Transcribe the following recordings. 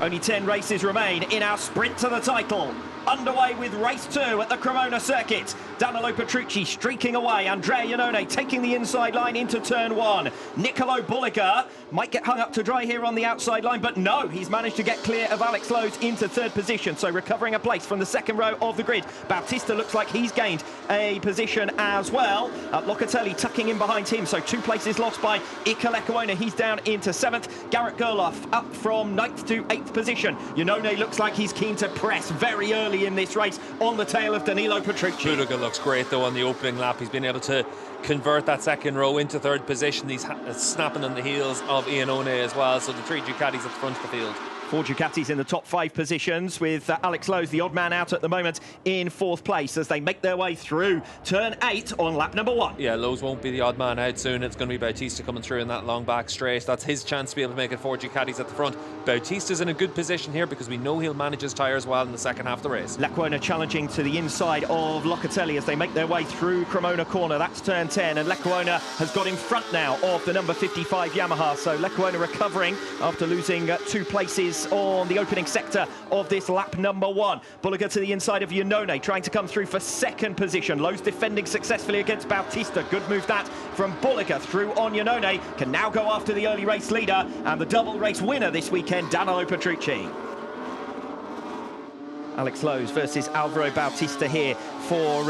Only 10 races remain in our sprint to the title. Underway with race 2 at the Cremona circuit. Danilo Petrucci streaking away. Andrea Iannone taking the inside line into turn 1. Nicolo Bulega might get hung up to dry here on the outside line, but no, he's managed to get clear of Alex Lowe's into 3rd position, so recovering a place from the 2nd row of the grid. Bautista looks like he's gained a position as well. Locatelli tucking in behind him, so 2 places lost by Iker Lecuona. He's down into 7th. Garrett Gerloff up from 9th to 8th position. Iannone looks like he's keen to press very early in this race on the tail of Danilo Petrucci. Bulega looks great though on the opening lap. He's been able to convert that 2nd row into 3rd position. He's snapping on the heels of Iannone as well, so the 3 Ducatis at the front of the field. 4 Ducatis in the top 5 positions, with Alex Lowe's the odd man out at the moment in 4th place as they make their way through turn 8 on lap number 1. Yeah, Lowe's won't be the odd man out soon. It's going to be Bautista coming through in that long back straight. That's his chance to be able to make it 4 Ducatis at the front. Bautista's in a good position here because we know he'll manage his tyres well in the second half of the race. Lecuona challenging to the inside of Locatelli as they make their way through Cremona corner. That's turn 10, and Lecuona has got in front now of the number 55 Yamaha. So Lecuona recovering after losing 2 places on the opening sector of this lap number 1. Bulega to the inside of Iannone, trying to come through for 2nd position. Lowe's defending successfully against Bautista. Good move that from Bulega through on Iannone. Can now go after the early race leader and the double race winner this weekend, Danilo Petrucci. Alex Lowe's versus Alvaro Bautista here for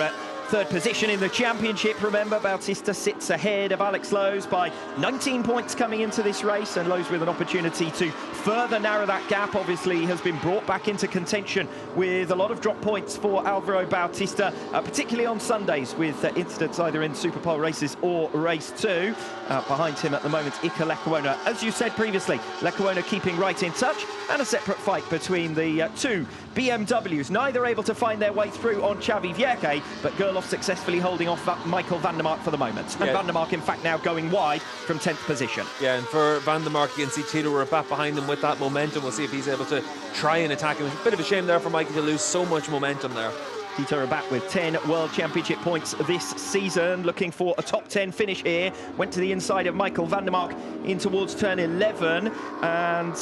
3rd position in the championship. Remember, Bautista sits ahead of Alex Lowe's by 19 points coming into this race, and Lowe's with an opportunity to further narrow that gap. Obviously has been brought back into contention with a lot of drop points for Alvaro Bautista, particularly on Sundays with incidents either in Superpole races or race 2. Behind him at the moment, Iker Lecuona. As you said previously, Lecuona keeping right in touch, and a separate fight between the 2 BMWs, neither able to find their way through on Xavi Vierque, but Gerloff successfully holding off Michael van der Mark for the moment. And van der Mark, in fact, now going wide from 10th position. Yeah, and for van der Mark, you can see Tito Rabat behind him with that momentum. We'll see if he's able to try and attack him. It's a bit of a shame there for Mikey to lose so much momentum there. Tito Rabat with 10 World Championship points this season, looking for a top 10 finish here. Went to the inside of Michael van der Mark in towards turn 11, and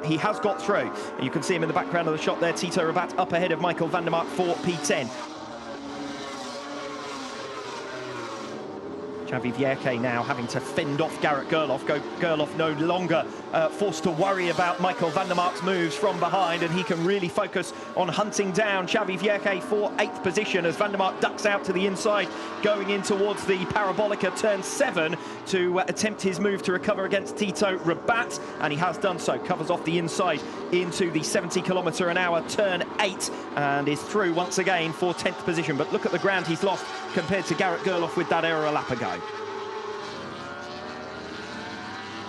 he has got through. You can see him in the background of the shot there. Tito Rabat up ahead of Michael van der Mark for P10. Xavi Vierque now having to fend off Garrett Gerloff. Gerloff no longer forced to worry about Michael van der Mark's moves from behind, and he can really focus on hunting down Xavi Vierque for 8th position as van der Mark ducks out to the inside, going in towards the Parabolica turn 7 to attempt his move to recover against Tito Rabat, and he has done so. Covers off the inside into the 70km/h turn 8 and is through once again for 10th position. But look at the ground he's lost compared to Garrett Gerloff with that error a lap ago.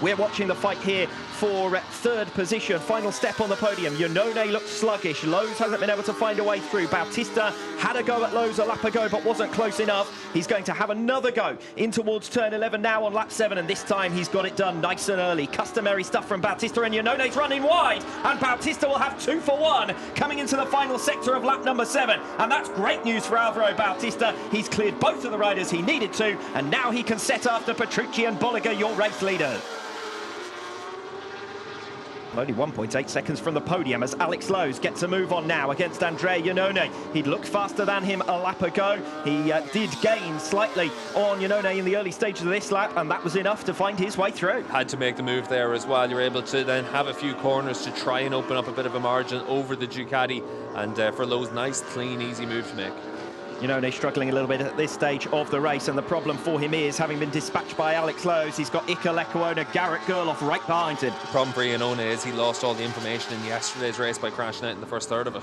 We're watching the fight here for 3rd position. Final step on the podium. Iannone looks sluggish. Lowe's hasn't been able to find a way through. Bautista had a go at Lowe's a lap ago, but wasn't close enough. He's going to have another go in towards turn 11 now on lap 7, and this time he's got it done nice and early. Customary stuff from Bautista, and Iannone's running wide, and Bautista will have 2 for 1 coming into the final sector of lap number 7, and that's great news for Alvaro Bautista. He's cleared both of the riders he needed to, and now he can set after Petrucci and Bulega, your race leaders. Only 1.8 seconds from the podium as Alex Lowe's gets a move on now against Andrea Iannone. He'd looked faster than him a lap ago. He did gain slightly on Iannone in the early stages of this lap, and that was enough to find his way through. Had to make the move there as well. You're able to then have a few corners to try and open up a bit of a margin over the Ducati, and for Lowe's, nice, clean, easy move to make. Iannone struggling a little bit at this stage of the race, and the problem for him is, having been dispatched by Alex Lowe's, he's got Iker Lecuona, Garrett Gerloff right behind him. The problem for Iannone is he lost all the information in yesterday's race by crashing out in the first third of it.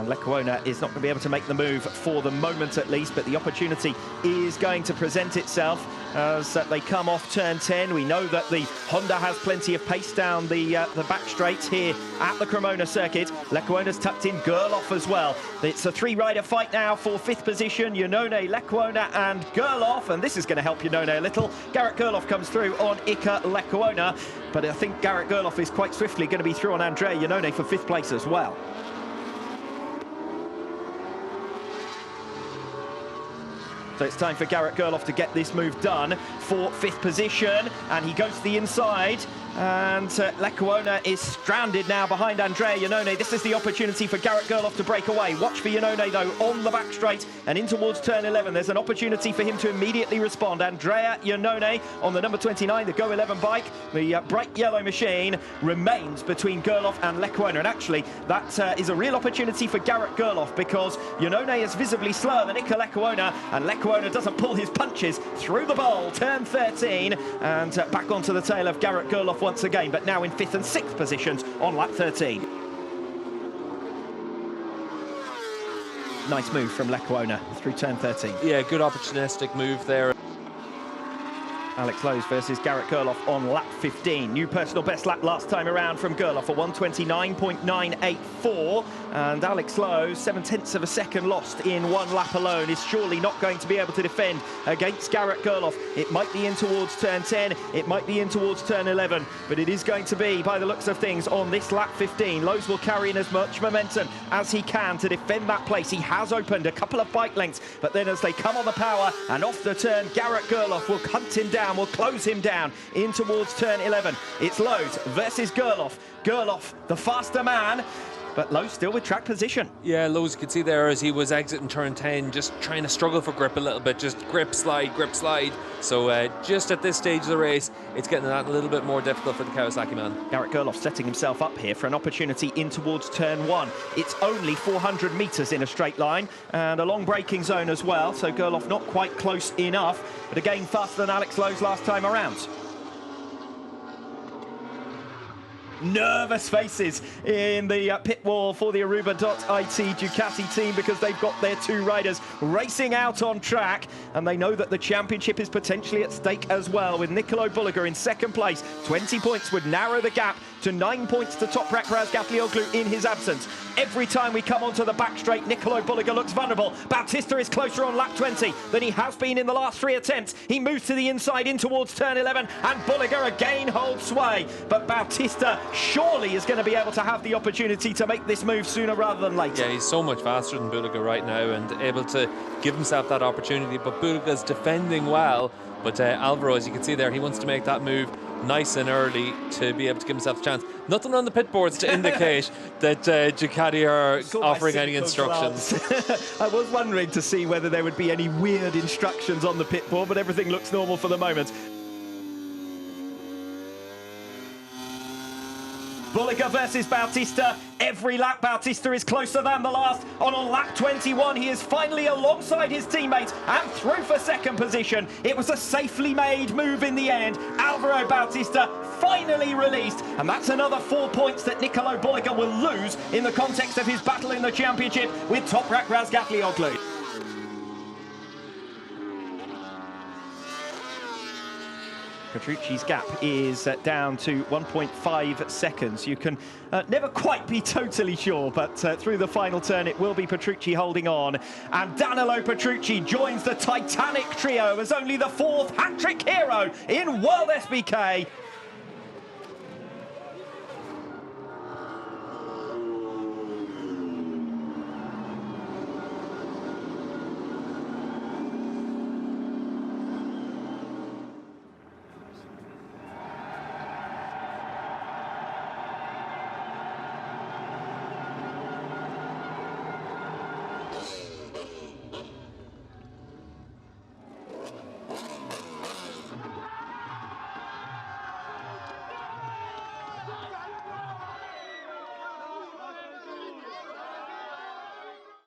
Lecuona is not going to be able to make the move for the moment at least, but the opportunity is going to present itself as they come off turn 10. We know that the Honda has plenty of pace down the back straights here at the Cremona circuit. Lecuona's tucked in Gerloff as well. It's a 3-rider fight now for 5th position. Iannone, Lecuona and Gerloff, and this is going to help Iannone a little. Garrett Gerloff comes through on Iker Lecuona, but I think Garrett Gerloff is quite swiftly going to be through on Andrea Iannone for 5th place as well. So it's time for Garrett Gerloff to get this move done for 5th position, and he goes to the inside. And Cremona is stranded now behind Andrea Iannone. This is the opportunity for Garrett Gerloff to break away. Watch for Iannone, though, on the back straight and in towards turn 11. There's an opportunity for him to immediately respond. Andrea Iannone on the number 29, the Go 11 bike. The bright yellow machine remains between Gerloff and Cremona. And actually, that is a real opportunity for Garrett Gerloff, because Iannone is visibly slower than Cremona, and Cremona doesn't pull his punches through the bowl. Turn 13, and back onto the tail of Garrett Gerloff once again, but now in 5th and 6th positions on lap 13. Nice move from Cremona through turn 13. Yeah, good opportunistic move there. Alex Lowe's versus Garrett Gerloff on lap 15. New personal best lap last time around from Gerloff, a 1:29.984. And Alex Lowe's, 7/10 of a second lost in one lap alone, is surely not going to be able to defend against Garrett Gerloff. It might be in towards turn 10, it might be in towards turn 11, but it is going to be, by the looks of things, on this lap 15. Lowe's will carry in as much momentum as he can to defend that place. He has opened a couple of bike lengths, but then as they come on the power and off the turn, Garrett Gerloff will hunt him down, will close him down in towards turn 11. It's Lowe's versus Gerloff. Gerloff, the faster man, but Lowe's still with track position. Yeah, Lowe's, you could see there as he was exiting turn 10, just trying to struggle for grip a little bit, just grip, slide, grip, slide. So just at this stage of the race, it's getting that a little bit more difficult for the Kawasaki man. Garrett Gerloff setting himself up here for an opportunity in towards turn 1. It's only 400 metres in a straight line, and a long braking zone as well, so Gerloff not quite close enough, but again faster than Alex Lowe's last time around. Nervous faces in the pit wall for the Aruba.it Ducati team, because they've got their 2 riders racing out on track, and they know that the championship is potentially at stake as well, with Danilo Petrucci in 2nd place. 20 points would narrow the gap to 9 points to Toprak Razgatlioglu in his absence. Every time we come onto the back straight, Danilo Petrucci looks vulnerable. Bautista is closer on lap 20 than he has been in the last 3 attempts. He moves to the inside in towards turn 11, and Bulega again holds sway. But Bautista surely is going to be able to have the opportunity to make this move sooner rather than later. Yeah, he's so much faster than Bulega right now and able to give himself that opportunity. But Bulega's defending well. But Alvaro, as you can see there, he wants to make that move nice and early to be able to give himself a chance. Nothing on the pit boards to indicate that Ducati are offering any instructions. I was wondering to see whether there would be any weird instructions on the pit board, but everything looks normal for the moment. Bulega versus Bautista. Every lap, Bautista is closer than the last. On lap 21, he is finally alongside his teammates and through for 2nd position. It was a safely made move in the end. Alvaro Bautista finally released, and that's another 4 points that Danilo Bulega will lose in the context of his battle in the championship with Toprak Razgatlioglu. Petrucci's gap is down to 1.5 seconds. You can never quite be totally sure, but through the final turn it will be Petrucci holding on. And Danilo Petrucci joins the Titanic trio as only the 4th hat-trick hero in WorldSBK.